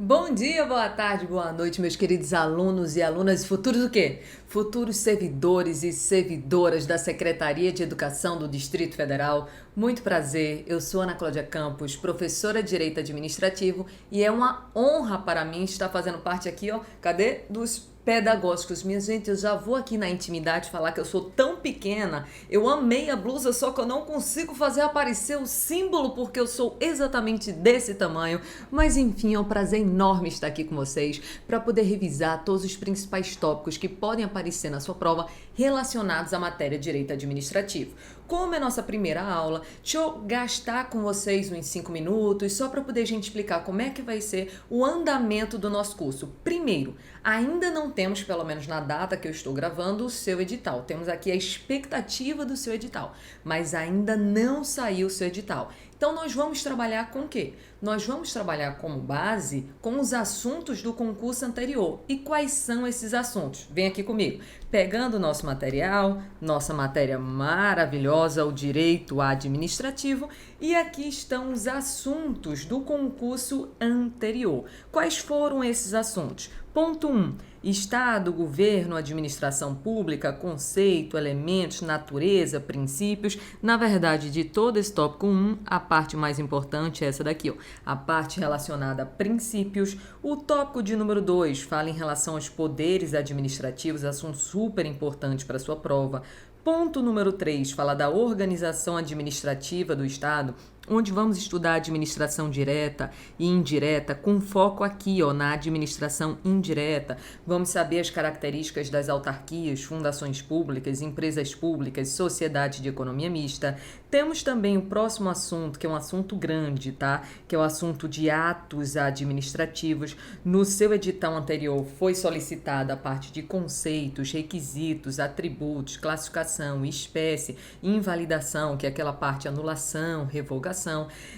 Bom dia, boa tarde, boa noite, meus queridos alunos e alunas e futuros o quê? Futuros servidores e servidoras da Secretaria de Educação do Distrito Federal. Muito prazer, eu sou Ana Cláudia Campos, professora de Direito Administrativo, e é uma honra para mim estar fazendo parte aqui, cadê? Dos pedagógicos. Minha gente, eu já vou aqui na intimidade falar que eu sou tão pequena, eu amei a blusa, só que eu não consigo fazer aparecer o símbolo porque eu sou exatamente desse tamanho, mas enfim, é um prazer enorme estar aqui com vocês para poder revisar todos os principais tópicos que podem aparecer na sua prova relacionados à matéria de Direito Administrativo. Como é nossa primeira aula, deixa eu gastar com vocês uns 5 minutos só para poder a gente explicar como é que vai ser o andamento do nosso curso. Primeiro, ainda não temos, pelo menos na data que eu estou gravando, o seu edital. Temos aqui a expectativa do seu edital, mas ainda não saiu o seu edital. Então, nós vamos trabalhar com o quê? Nós vamos trabalhar como base com os assuntos do concurso anterior. E quais são esses assuntos? Vem aqui comigo. Pegando o nosso material, nossa matéria maravilhosa, o direito administrativo, e aqui estão os assuntos do concurso anterior. Quais foram esses assuntos? Ponto 1. Estado, governo, administração pública, conceito, elementos, natureza, princípios. Na verdade, de todo esse tópico 1, a parte mais importante é essa daqui, a parte relacionada a princípios. O tópico de número 2 fala em relação aos poderes administrativos, assunto super importante para a sua prova. Ponto número 3 fala da organização administrativa do Estado, onde vamos estudar a administração direta e indireta, com foco aqui, na administração indireta. Vamos saber as características das autarquias, fundações públicas, empresas públicas, sociedade de economia mista. Temos também o próximo assunto, que é um assunto grande, tá? Que é o assunto de atos administrativos. No seu edital anterior foi solicitada a parte de conceitos, requisitos, atributos, classificação, espécie, invalidação, que é aquela parte anulação, revogação.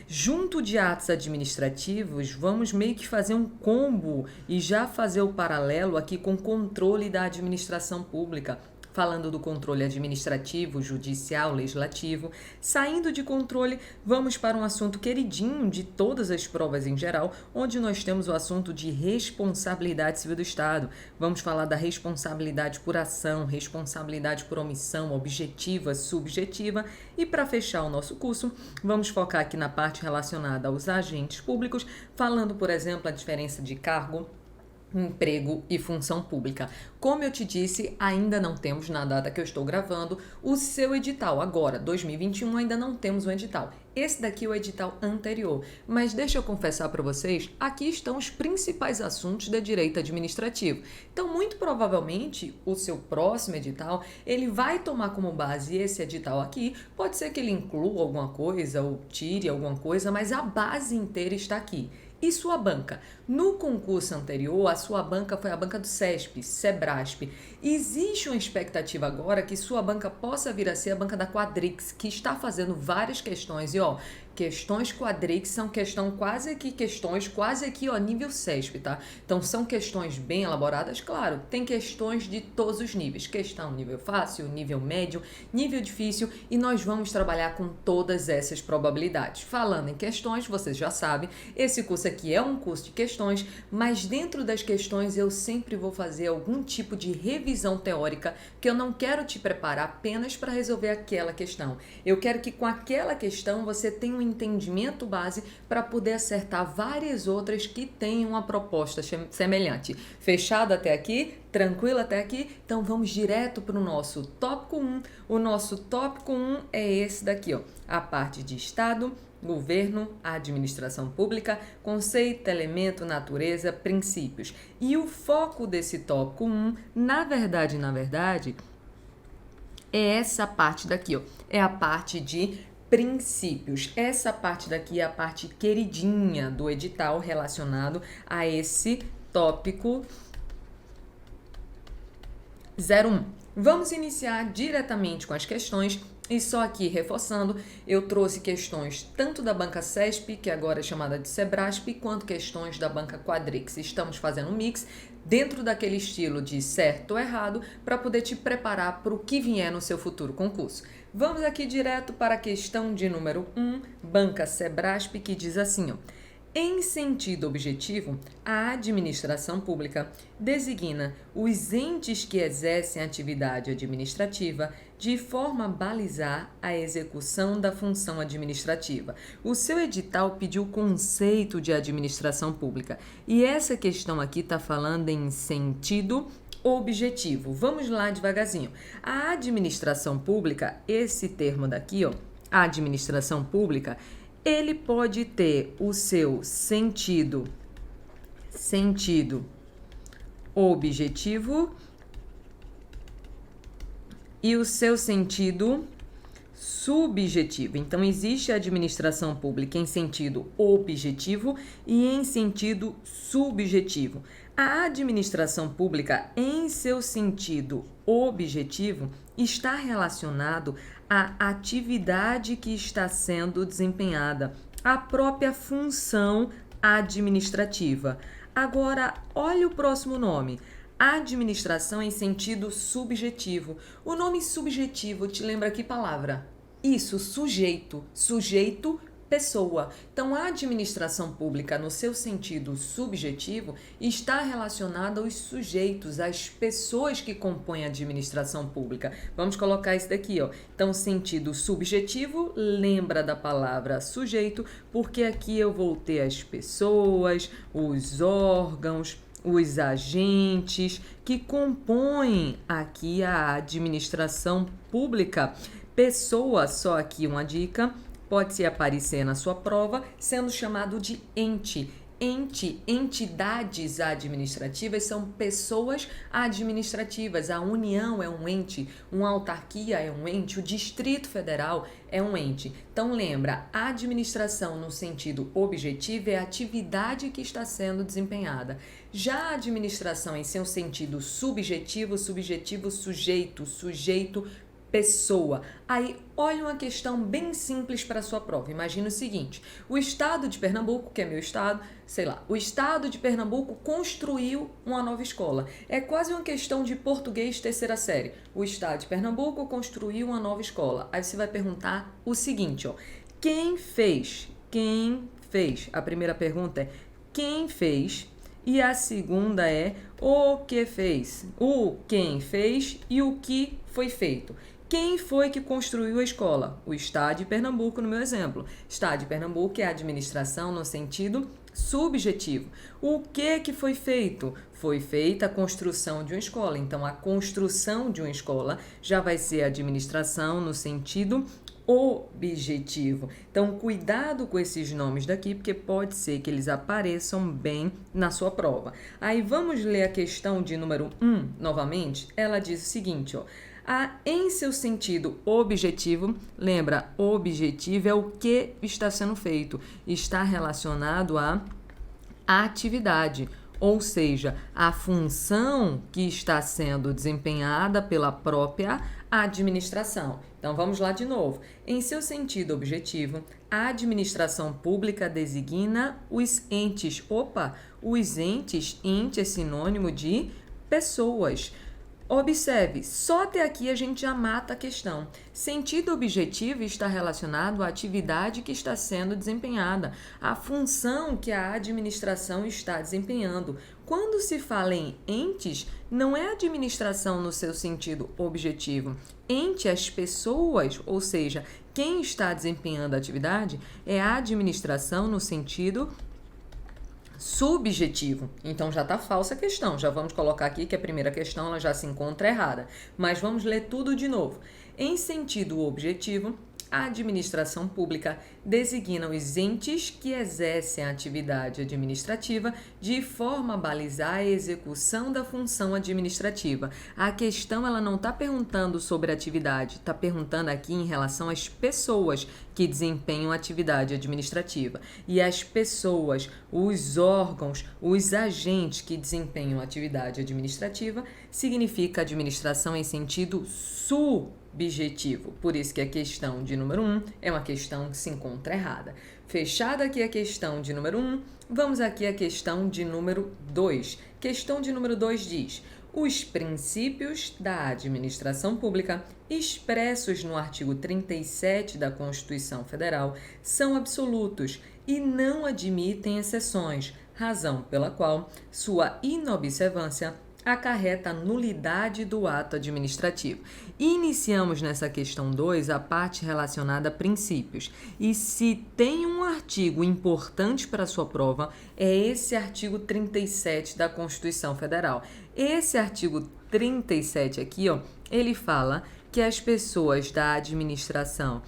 Junto de atos administrativos, vamos meio que fazer um combo e já fazer o paralelo aqui com o controle da administração pública. Falando do controle administrativo, judicial, legislativo. Saindo de controle, vamos para um assunto queridinho de todas as provas em geral, onde nós temos o assunto de responsabilidade civil do Estado. Vamos falar da responsabilidade por ação, responsabilidade por omissão, objetiva, subjetiva. E para fechar o nosso curso, vamos focar aqui na parte relacionada aos agentes públicos, falando, por exemplo, a diferença de cargo, emprego e função pública. Como eu te disse, ainda não temos, na data que eu estou gravando, o seu edital. Agora, 2021, ainda não temos o edital. Esse daqui é o edital anterior. Mas deixa eu confessar para vocês, aqui estão os principais assuntos de direito administrativo. Então, muito provavelmente, o seu próximo edital, ele vai tomar como base esse edital aqui. Pode ser que ele inclua alguma coisa ou tire alguma coisa, mas a base inteira está aqui. E sua banca? No concurso anterior, a sua banca foi a banca do SESP, SEBRASP. Existe uma expectativa agora que sua banca possa vir a ser a banca da Quadrix, que está fazendo várias questões. E questões Quadrix são quase aqui, nível SESP, tá? Então, são questões bem elaboradas, claro, tem questões de todos os níveis. Questão nível fácil, nível médio, nível difícil, e nós vamos trabalhar com todas essas probabilidades. Falando em questões, vocês já sabem, esse curso aqui é um curso de questões, mas dentro das questões eu sempre vou fazer algum tipo de revisão teórica, que eu não quero te preparar apenas para resolver aquela questão. Eu quero que com aquela questão você tenha um entendimento base para poder acertar várias outras que tenham uma proposta semelhante. Fechado até aqui? Tranquilo até aqui? Então vamos direto para o nosso tópico 1. O nosso tópico 1 é esse daqui, a parte de Estado, governo, administração pública, conceito, elemento, natureza, princípios. E o foco desse tópico 1, na verdade, é essa parte daqui, é a parte de princípios. Essa parte daqui é a parte queridinha do edital relacionado a esse tópico 01. Vamos iniciar diretamente com as questões. E só aqui reforçando, eu trouxe questões tanto da banca SESP, que agora é chamada de SEBRASP, quanto questões da banca Quadrix. Estamos fazendo um mix dentro daquele estilo de certo ou errado para poder te preparar para o que vier no seu futuro concurso. Vamos aqui direto para a questão de número 1, banca SEBRASP, que diz assim, Em sentido objetivo, a administração pública designa os entes que exercem atividade administrativa de forma a balizar a execução da função administrativa. O seu edital pediu o conceito de administração pública e essa questão aqui está falando em sentido objetivo. Vamos lá devagarzinho. A administração pública, esse termo daqui, ó, a administração pública, ele pode ter o seu sentido objetivo e o seu sentido subjetivo. Então, existe a administração pública em sentido objetivo e em sentido subjetivo. A administração pública, em seu sentido objetivo, está relacionado à atividade que está sendo desempenhada, à própria função administrativa. Agora, olha o próximo nome. Administração em sentido subjetivo. O nome subjetivo te lembra que palavra? Isso, sujeito. Sujeito, pessoa. Então, a administração pública, no seu sentido subjetivo, está relacionada aos sujeitos, às pessoas que compõem a administração pública. Vamos colocar isso daqui, ó. Então, sentido subjetivo, lembra da palavra sujeito, porque aqui eu vou ter as pessoas, os órgãos, os agentes que compõem aqui a administração pública. Pessoa, só aqui uma dica, pode se aparecer na sua prova, sendo chamado de ente. Entidades administrativas são pessoas administrativas. A União é um ente, uma autarquia é um ente, o Distrito Federal é um ente. Então lembra, a administração no sentido objetivo é a atividade que está sendo desempenhada. Já a administração em seu sentido subjetivo, sujeito, pessoa. Aí, olha uma questão bem simples para a sua prova. Imagina o seguinte, o estado de Pernambuco, que é meu estado, o estado de Pernambuco construiu uma nova escola. É quase uma questão de português terceira série. O estado de Pernambuco construiu uma nova escola. Aí você vai perguntar o seguinte, ó, quem fez? A primeira pergunta é quem fez? E a segunda é o que fez? O quem fez e o que foi feito. Quem foi que construiu a escola? O Estado de Pernambuco, no meu exemplo. Estado de Pernambuco é a administração no sentido subjetivo. O que foi feito? Foi feita a construção de uma escola. Então, a construção de uma escola já vai ser a administração no sentido objetivo. Então, cuidado com esses nomes daqui, porque pode ser que eles apareçam bem na sua prova. Aí, vamos ler a questão de número 1 novamente. Ela diz o seguinte, ó. Em seu sentido objetivo, lembra, objetivo é o que está sendo feito, está relacionado à atividade, ou seja, a função que está sendo desempenhada pela própria administração. Então, vamos lá de novo. Em seu sentido objetivo, a administração pública designa os entes. Os entes, ente é sinônimo de pessoas. Observe, só até aqui a gente já mata a questão. Sentido objetivo está relacionado à atividade que está sendo desempenhada, à função que a administração está desempenhando. Quando se fala em entes, não é administração no seu sentido objetivo. Ente, as pessoas, ou seja, quem está desempenhando a atividade, é a administração no sentido subjetivo. Então já está falsa a questão. Já vamos colocar aqui que a primeira questão ela já se encontra errada. Mas vamos ler tudo de novo. Em sentido objetivo, a administração pública designa os entes que exercem a atividade administrativa de forma a balizar a execução da função administrativa. A questão ela não está perguntando sobre a atividade, está perguntando aqui em relação às pessoas que desempenham a atividade administrativa. E as pessoas, os órgãos, os agentes que desempenham a atividade administrativa significa administração em sentido subjetivo. Por isso que a questão de número 1 é uma questão que se encontra errada. Fechada aqui a questão de número 1, vamos aqui à questão de número 2. Questão de número 2 diz: Os princípios da administração pública, expressos no artigo 37 da Constituição Federal, são absolutos e não admitem exceções, razão pela qual sua inobservância acarreta a nulidade do ato administrativo. Iniciamos nessa questão 2 a parte relacionada a princípios. E se tem um artigo importante para a sua prova, é esse artigo 37 da Constituição Federal. Esse artigo 37 aqui, ó, ele fala que as pessoas da administração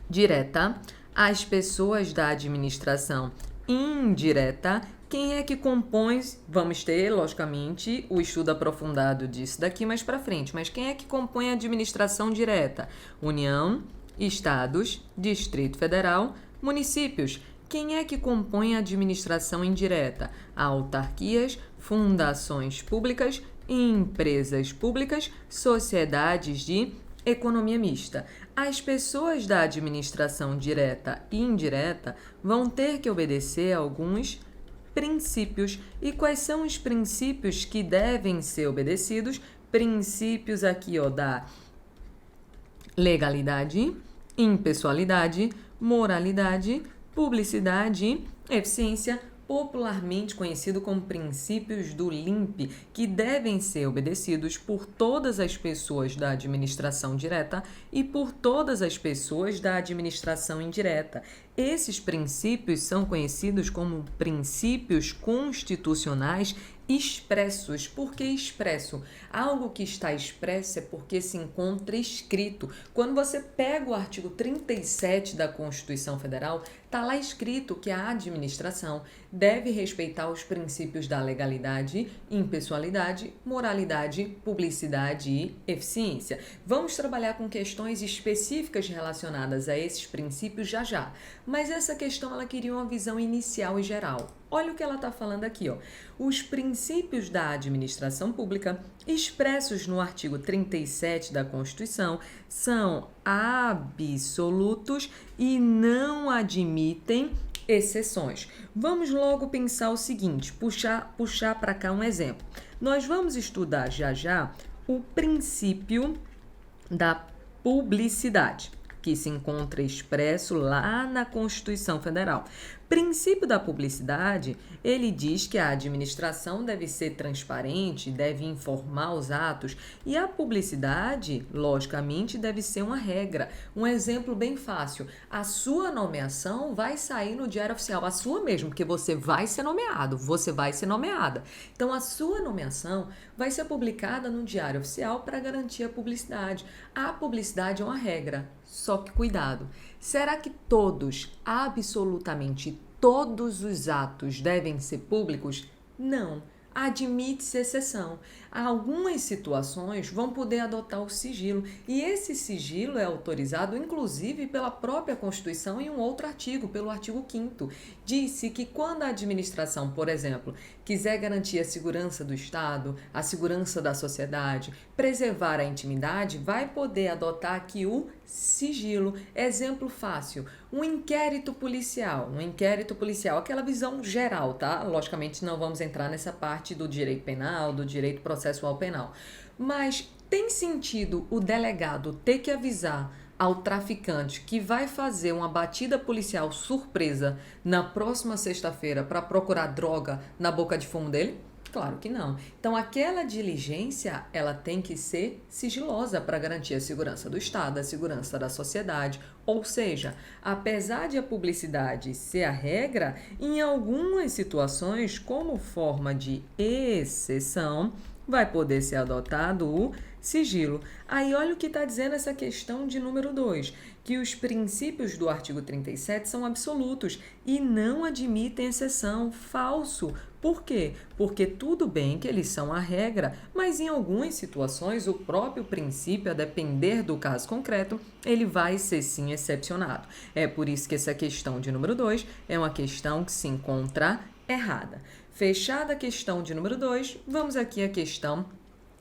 direta, as pessoas da administração indireta, quem é que compõe, vamos ter, logicamente, o estudo aprofundado disso daqui mais para frente, mas quem é que compõe a administração direta? União, estados, Distrito Federal, municípios. Quem é que compõe a administração indireta? Autarquias, fundações públicas, empresas públicas, sociedades de economia mista. As pessoas da administração direta e indireta vão ter que obedecer a alguns princípios. E quais são os princípios que devem ser obedecidos? Princípios aqui, ó, da legalidade, impessoalidade, moralidade, publicidade, eficiência, popularmente conhecido como princípios do LIMP, que devem ser obedecidos por todas as pessoas da administração direta e por todas as pessoas da administração indireta. Esses princípios são conhecidos como princípios constitucionais expressos. Por que expresso? Algo que está expresso é porque se encontra escrito. Quando você pega o artigo 37 da Constituição Federal, está lá escrito que a administração deve respeitar os princípios da legalidade, impessoalidade, moralidade, publicidade e eficiência. Vamos trabalhar com questões específicas relacionadas a esses princípios já já. Mas essa questão ela queria uma visão inicial e geral. Olha o que ela está falando aqui, ó. Os princípios da administração pública, expressos no artigo 37 da Constituição, são absolutos e não admitem exceções. Vamos logo pensar o seguinte, puxar para cá um exemplo. Nós vamos estudar já já o princípio da publicidade, que se encontra expresso lá na Constituição Federal. Princípio da publicidade, ele diz que a administração deve ser transparente, deve informar os atos e a publicidade, logicamente, deve ser uma regra. Um exemplo bem fácil, a sua nomeação vai sair no Diário Oficial, a sua mesmo, porque você vai ser nomeado, você vai ser nomeada. Então, a sua nomeação vai ser publicada no Diário Oficial para garantir a publicidade. A publicidade é uma regra, só que cuidado. Será que todos, absolutamente todos os atos devem ser públicos? Não. Admite-se exceção. Algumas situações vão poder adotar o sigilo e esse sigilo é autorizado inclusive pela própria Constituição em um outro artigo, pelo artigo 5º. Diz-se que quando a administração, por exemplo, quiser garantir a segurança do Estado, a segurança da sociedade, preservar a intimidade, vai poder adotar aqui o sigilo. Exemplo fácil, um inquérito policial, aquela visão geral, tá? Logicamente não vamos entrar nessa parte do direito penal, do direito processual penal. Mas tem sentido o delegado ter que avisar ao traficante que vai fazer uma batida policial surpresa na próxima sexta-feira para procurar droga na boca de fumo dele? Claro que não. Então, aquela diligência, ela tem que ser sigilosa para garantir a segurança do Estado, a segurança da sociedade. Ou seja, apesar de a publicidade ser a regra, em algumas situações, como forma de exceção, vai poder ser adotado o sigilo. Aí olha o que está dizendo essa questão de número 2, que os princípios do artigo 37 são absolutos e não admitem exceção. Falso. Por quê? Porque tudo bem que eles são a regra, mas em algumas situações o próprio princípio, a depender do caso concreto, ele vai ser sim excepcionado. É por isso que essa questão de número 2 é uma questão que se encontra errada. Fechada a questão de número 2, vamos aqui à questão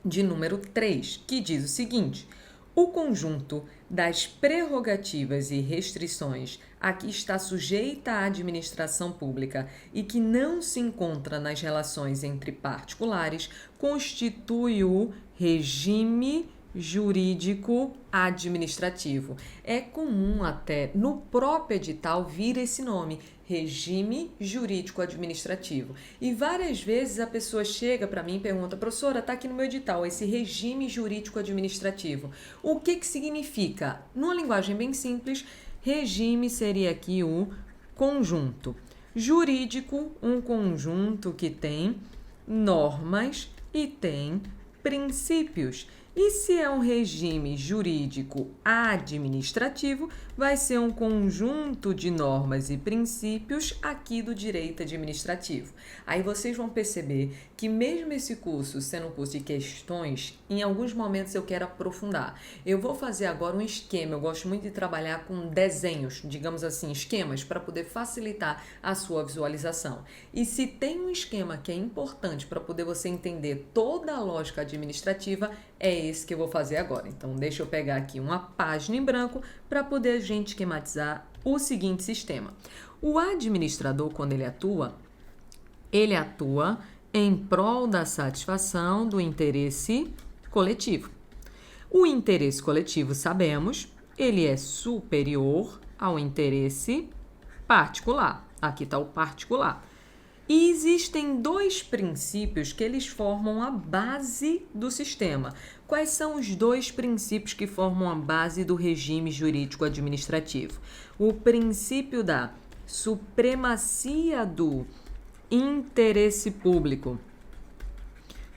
de número 3, que diz o seguinte: O conjunto das prerrogativas e restrições a que está sujeita a administração pública e que não se encontra nas relações entre particulares constitui o regime jurídico administrativo. É comum até no próprio edital vir esse nome, regime jurídico administrativo. E várias vezes a pessoa chega para mim e pergunta: professora, está aqui no meu edital esse regime jurídico administrativo. O que significa? Numa linguagem bem simples, regime seria aqui o conjunto. Jurídico, um conjunto que tem normas e tem princípios. E se é um regime jurídico administrativo, vai ser um conjunto de normas e princípios aqui do direito administrativo. Aí vocês vão perceber que mesmo esse curso sendo um curso de questões, em alguns momentos eu quero aprofundar. Eu vou fazer agora um esquema, eu gosto muito de trabalhar com desenhos, digamos assim, esquemas, para poder facilitar a sua visualização. E se tem um esquema que é importante para poder você entender toda a lógica administrativa, é esse que eu vou fazer agora. Então, deixa eu pegar aqui uma página em branco para poder a gente esquematizar o seguinte sistema. O administrador, quando ele atua em prol da satisfação do interesse coletivo. O interesse coletivo, sabemos, ele é superior ao interesse particular. Aqui está o particular. E existem dois princípios que eles formam a base do sistema. Quais são os dois princípios que formam a base do regime jurídico administrativo? O princípio da supremacia do interesse público.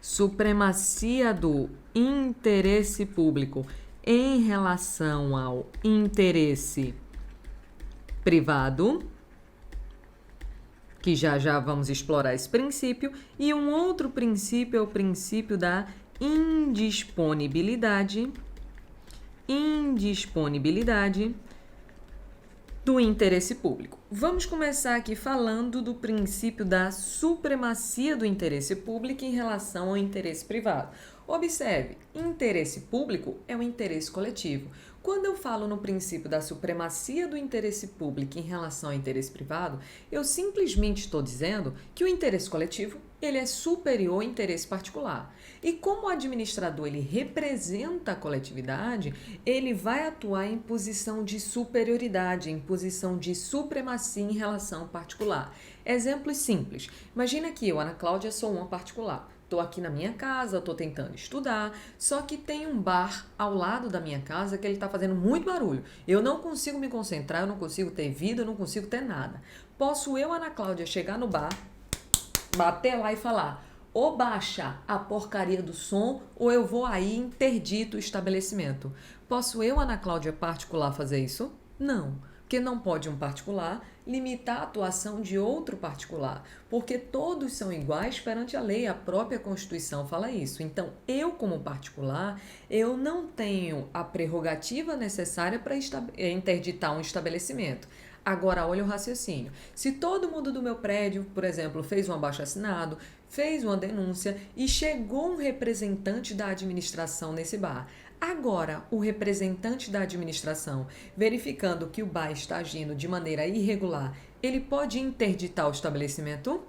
Supremacia do interesse público em relação ao interesse privado, que já vamos explorar esse princípio, e um outro princípio é o princípio da indisponibilidade do interesse público. Vamos começar aqui falando do princípio da supremacia do interesse público em relação ao interesse privado. Observe, interesse público é o interesse coletivo. Quando eu falo no princípio da supremacia do interesse público em relação ao interesse privado, eu simplesmente estou dizendo que o interesse coletivo ele é superior ao interesse particular. E como o administrador ele representa a coletividade, ele vai atuar em posição de superioridade, em posição de supremacia em relação ao particular. Exemplos simples. Imagina que eu, Ana Cláudia, sou uma particular. Estou aqui na minha casa, estou tentando estudar, só que tem um bar ao lado da minha casa que ele está fazendo muito barulho. Eu não consigo me concentrar, eu não consigo ter vida, eu não consigo ter nada. Posso eu, Ana Cláudia, chegar no bar, bater lá e falar: ou baixa a porcaria do som, ou eu vou aí e interdito o estabelecimento. Posso eu, Ana Cláudia, particular, fazer isso? Não. Porque não pode um particular limitar a atuação de outro particular, porque todos são iguais perante a lei, a própria Constituição fala isso. Então, eu como particular, eu não tenho a prerrogativa necessária para interditar um estabelecimento. Agora, olha o raciocínio. Se todo mundo do meu prédio, por exemplo, fez um abaixo-assinado, fez uma denúncia e chegou um representante da administração nesse bar, agora, o representante da administração, verificando que o bar está agindo de maneira irregular, ele pode interditar o estabelecimento?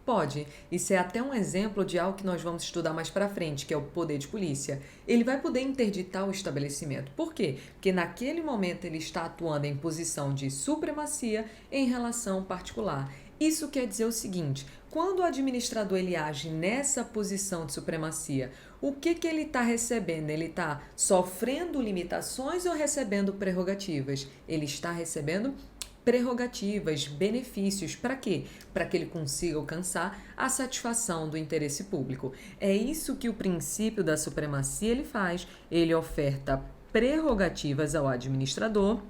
Pode. Isso é até um exemplo de algo que nós vamos estudar mais para frente, que é o poder de polícia. Ele vai poder interditar o estabelecimento. Por quê? Porque naquele momento ele está atuando em posição de supremacia em relação ao particular. Isso quer dizer o seguinte: quando o administrador ele age nessa posição de supremacia, o que ele está recebendo? Ele está sofrendo limitações ou recebendo prerrogativas? Ele está recebendo prerrogativas, benefícios. Para quê? Para que ele consiga alcançar a satisfação do interesse público. É isso que o princípio da supremacia ele faz. Ele oferta prerrogativas ao administrador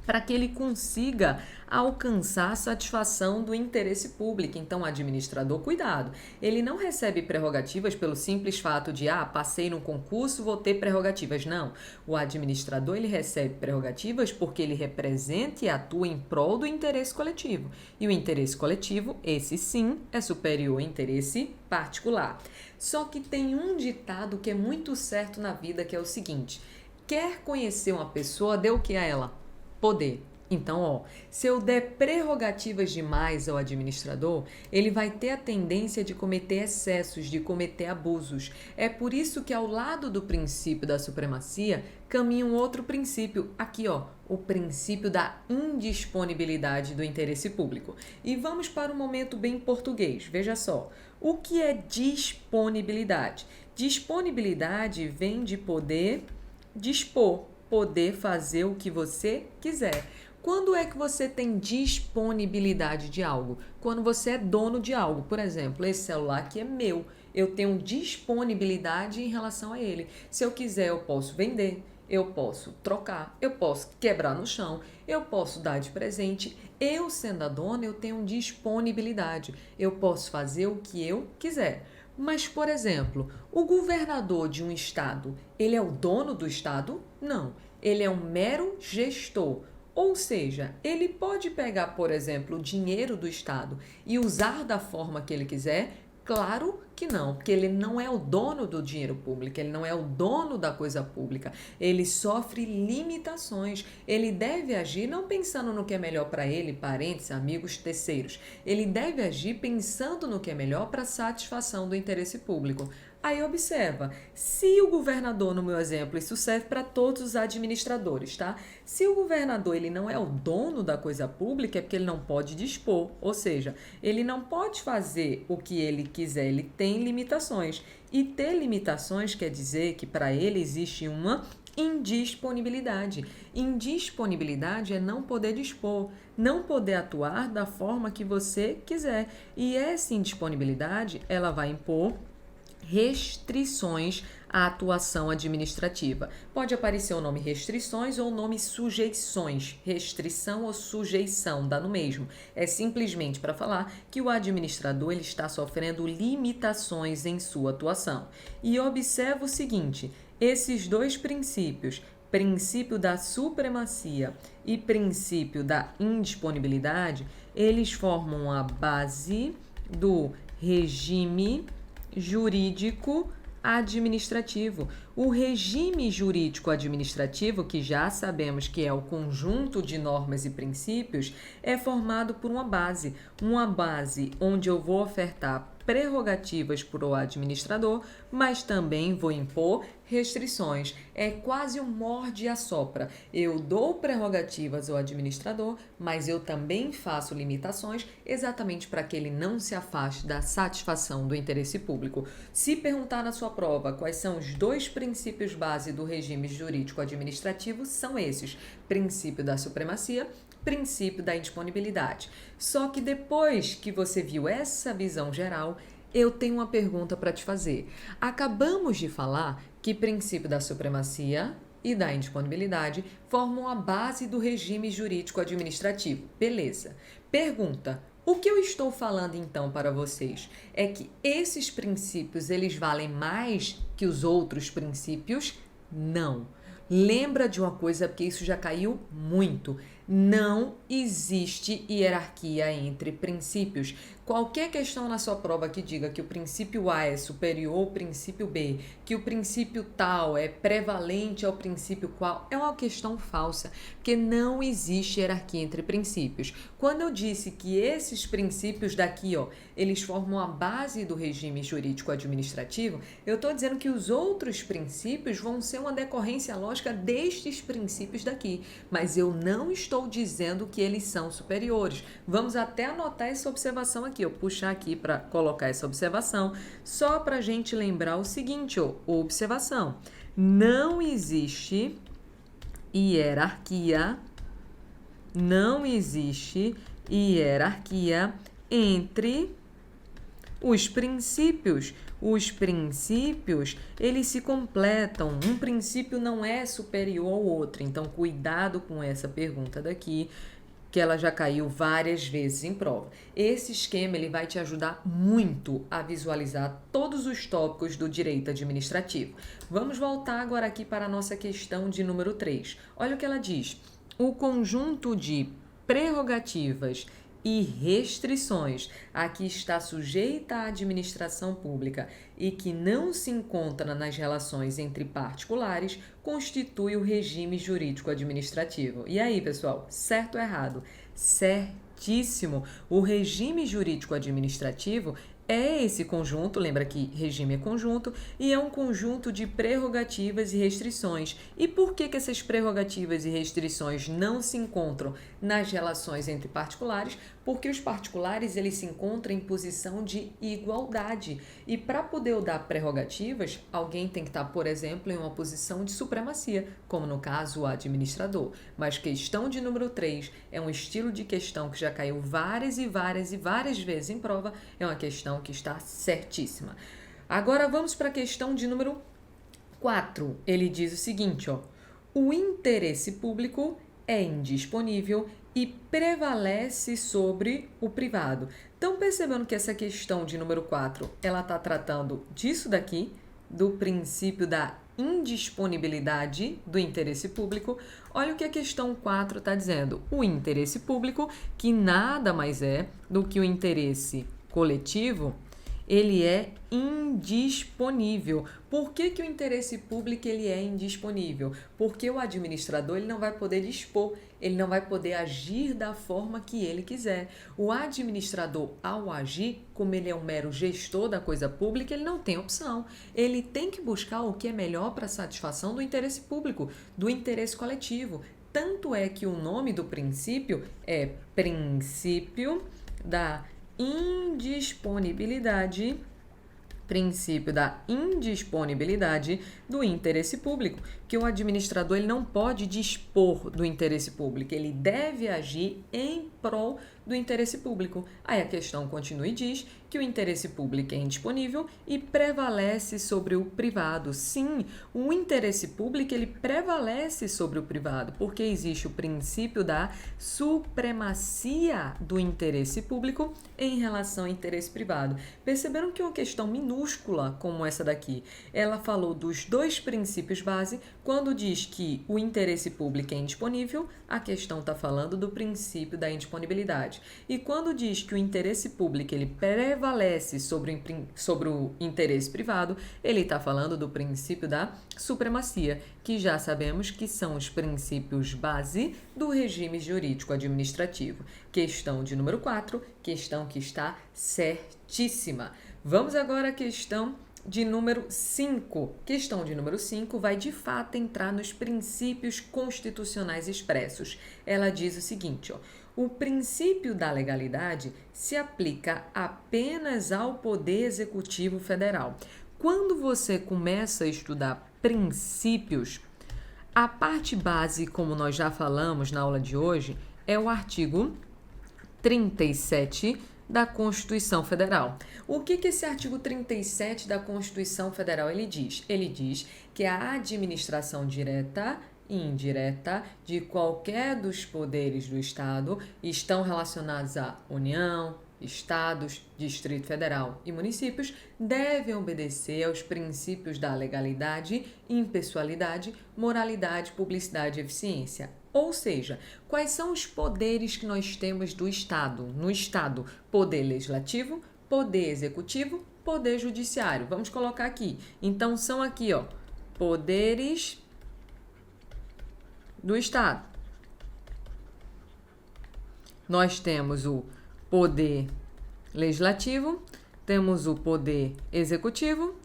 para que ele consiga alcançar a satisfação do interesse público. Então, o administrador, cuidado, ele não recebe prerrogativas pelo simples fato de, passei no concurso, vou ter prerrogativas. Não, o administrador, ele recebe prerrogativas porque ele representa e atua em prol do interesse coletivo. E o interesse coletivo, esse sim, é superior ao interesse particular. Só que tem um ditado que é muito certo na vida, que é o seguinte: quer conhecer uma pessoa, dê o que a ela? Poder. Então, se eu der prerrogativas demais ao administrador, ele vai ter a tendência de cometer excessos, de cometer abusos. É por isso que ao lado do princípio da supremacia, caminha um outro princípio, aqui, o princípio da indisponibilidade do interesse público. E vamos para um momento bem português. Veja só, o que é disponibilidade? Disponibilidade vem de poder dispor, poder fazer o que você quiser. Quando é que você tem disponibilidade de algo? Quando você é dono de algo. Por exemplo, esse celular aqui é meu. Eu tenho disponibilidade em relação a ele. Se eu quiser, eu posso vender, eu posso trocar, eu posso quebrar no chão, eu posso dar de presente. Eu, sendo a dona, eu tenho disponibilidade. Eu posso fazer o que eu quiser. Mas, por exemplo, o governador de um estado, ele é o dono do estado? Não. Ele é um mero gestor. Ou seja, ele pode pegar, por exemplo, o dinheiro do Estado e usar da forma que ele quiser? Claro que não, porque ele não é o dono do dinheiro público, ele não é o dono da coisa pública, ele sofre limitações, ele deve agir não pensando no que é melhor para ele, parentes, amigos, terceiros, ele deve agir pensando no que é melhor para a satisfação do interesse público. Aí observa, se o governador, no meu exemplo, isso serve para todos os administradores, tá? Se o governador ele não é o dono da coisa pública, é porque ele não pode dispor, ou seja, ele não pode fazer o que ele quiser, ele tem limitações. E ter limitações quer dizer que para ele existe uma indisponibilidade. Indisponibilidade é não poder dispor, não poder atuar da forma que você quiser. E essa indisponibilidade, ela vai impor restrições à atuação administrativa. Pode aparecer o nome restrições ou o nome sujeições. Restrição ou sujeição, dá no mesmo. É simplesmente para falar que o administrador ele está sofrendo limitações em sua atuação. E observa o seguinte, esses dois princípios, princípio da supremacia e princípio da indisponibilidade, eles formam a base do regime jurídico administrativo. O regime jurídico administrativo, que já sabemos que é o conjunto de normas e princípios, é formado por uma base onde eu vou ofertar prerrogativas para o administrador, mas também vou impor restrições. É quase um morde e assopra. Eu dou prerrogativas ao administrador, mas eu também faço limitações exatamente para que ele não se afaste da satisfação do interesse público. Se perguntar na sua prova quais são os dois princípios base do regime jurídico administrativo, são esses: princípio da supremacia, princípio da indisponibilidade. Só que depois que você viu essa visão geral, eu tenho uma pergunta para te fazer. Acabamos de falar que princípio da supremacia e da indisponibilidade formam a base do regime jurídico administrativo. Beleza. Pergunta: o que eu estou falando então para vocês é que esses princípios eles valem mais que os outros princípios? Não. Lembra de uma coisa, porque isso já caiu muito. Não existe hierarquia entre princípios. Qualquer questão na sua prova que diga que o princípio A é superior ao princípio B, que o princípio tal é prevalente ao princípio qual, é uma questão falsa, porque não existe hierarquia entre princípios. Quando eu disse que esses princípios daqui, eles formam a base do regime jurídico administrativo, eu estou dizendo que os outros princípios vão ser uma decorrência lógica destes princípios daqui, mas eu não estou dizendo que eles são superiores. Vamos até anotar essa observação aqui, puxar aqui para colocar essa observação, só para a gente lembrar o seguinte, observação: não existe hierarquia entre os princípios. Os princípios, eles se completam. Um princípio não é superior ao outro. Então, cuidado com essa pergunta daqui, que ela já caiu várias vezes em prova. Esse esquema ele vai te ajudar muito a visualizar todos os tópicos do direito administrativo. Vamos voltar agora aqui para a nossa questão de número 3. Olha o que ela diz. O conjunto de prerrogativas e restrições a que está sujeita a administração pública e que não se encontra nas relações entre particulares, constitui o regime jurídico administrativo. E aí, pessoal, certo ou errado? Certíssimo! O regime jurídico administrativo é esse conjunto, lembra que regime é conjunto, e é um conjunto de prerrogativas e restrições. E por que essas prerrogativas e restrições não se encontram nas relações entre particulares? Porque os particulares eles se encontram em posição de igualdade. E para poder dar prerrogativas, alguém tem que estar, por exemplo, em uma posição de supremacia, como no caso o administrador. Mas questão de número 3 é um estilo de questão que já caiu várias vezes em prova, é uma questão que está certíssima. Agora vamos para a questão de número 4. Ele diz o seguinte, ó: o interesse público é indisponível e prevalece sobre o privado. Então, percebendo que essa questão de número 4, ela está tratando disso daqui, do princípio da indisponibilidade do interesse público. Olha o que a questão 4 está dizendo. O interesse público, que nada mais é do que o interesse coletivo, ele é indisponível. Por que o interesse público ele é indisponível? Porque o administrador ele não vai poder dispor, ele não vai poder agir da forma que ele quiser. O administrador, ao agir, como ele é um mero gestor da coisa pública, ele não tem opção. Ele tem que buscar o que é melhor para a satisfação do interesse público, do interesse coletivo. Tanto é que o nome do princípio é princípio da indisponibilidade do interesse público, que o administrador ele não pode dispor do interesse público, ele deve agir em prol do interesse público. Aí a questão continua e diz que o interesse público é indisponível e prevalece sobre o privado. Sim, o interesse público ele prevalece sobre o privado, porque existe o princípio da supremacia do interesse público em relação ao interesse privado. Perceberam que uma questão minúscula como essa daqui, ela falou dos dois princípios base. Quando diz que o interesse público é indisponível, a questão está falando do princípio da indisponibilidade. E quando diz que o interesse público ele prevalece sobre o interesse privado, ele está falando do princípio da supremacia, que já sabemos que são os princípios base do regime jurídico administrativo. Questão de número 4, questão que está certíssima. Vamos agora à questão de número 5. Questão de número 5 vai de fato entrar nos princípios constitucionais expressos. Ela diz o seguinte, ó: o princípio da legalidade se aplica apenas ao Poder Executivo Federal. Quando você começa a estudar princípios, a parte base, como nós já falamos na aula de hoje, é o artigo 37 da Constituição Federal. O que esse artigo 37 da Constituição Federal ele diz? Ele diz que a administração direta e indireta de qualquer dos poderes do Estado estão relacionados à União, Estados, Distrito Federal e municípios devem obedecer aos princípios da legalidade, impessoalidade, moralidade, publicidade e eficiência. Ou seja, quais são os poderes que nós temos do Estado? No Estado, poder legislativo, poder executivo, poder judiciário. Vamos colocar aqui. Então, são aqui, ó, poderes do Estado. Nós temos o poder legislativo, temos o poder executivo,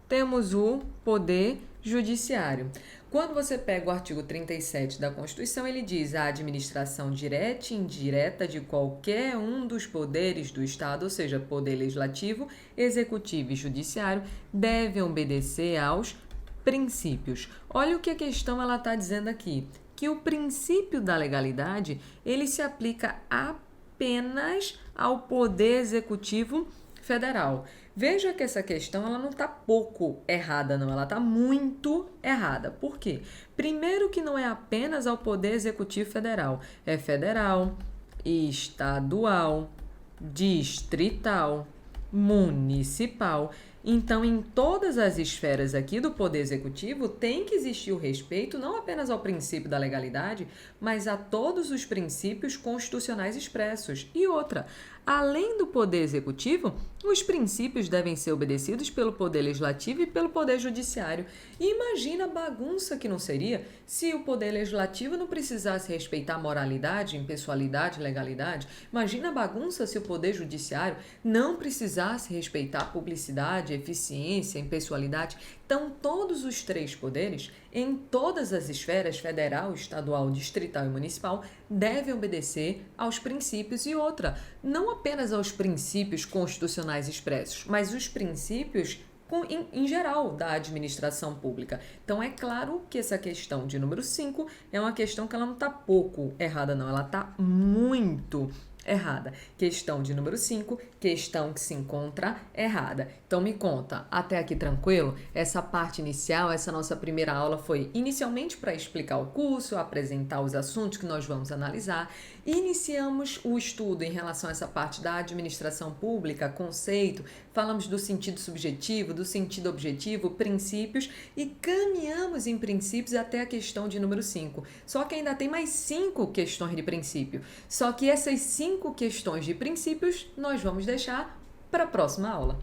temos o poder judiciário. Quando você pega o artigo 37 da Constituição, ele diz a administração direta e indireta de qualquer um dos poderes do Estado, ou seja, poder legislativo, executivo e judiciário, devem obedecer aos princípios. Olha o que a questão ela está dizendo aqui, que o princípio da legalidade, ele se aplica apenas ao Poder Executivo Federal. Veja que essa questão ela não está pouco errada, não. Ela está muito errada. Por quê? Primeiro que não é apenas ao Poder Executivo Federal. É federal, estadual, distrital, municipal. Então, em todas as esferas aqui do Poder Executivo, tem que existir o respeito não apenas ao princípio da legalidade, mas a todos os princípios constitucionais expressos. E outra, além do Poder Executivo, os princípios devem ser obedecidos pelo Poder Legislativo e pelo Poder Judiciário. E imagina a bagunça que não seria se o Poder Legislativo não precisasse respeitar moralidade, impessoalidade, legalidade. Imagina a bagunça se o Poder Judiciário não precisasse respeitar publicidade, eficiência, impessoalidade. Então, todos os três poderes, em todas as esferas, federal, estadual, distrital e municipal, devem obedecer aos princípios e outra, não apenas aos princípios constitucionais expressos, mas os princípios em geral da administração pública. Então, é claro que essa questão de número 5 é uma questão que ela não está pouco errada, não, ela está muito errada. Questão de número 5, questão que se encontra errada. Então me conta, até aqui tranquilo? Essa parte inicial, essa nossa primeira aula foi inicialmente para explicar o curso, apresentar os assuntos que nós vamos analisar. Iniciamos o estudo em relação a essa parte da administração pública, conceito, falamos do sentido subjetivo, do sentido objetivo, princípios e caminhamos em princípios até a questão de número 5. Só que ainda tem mais 5 questões de princípio. Só que essas 5 questões de princípios nós vamos deixar para a próxima aula.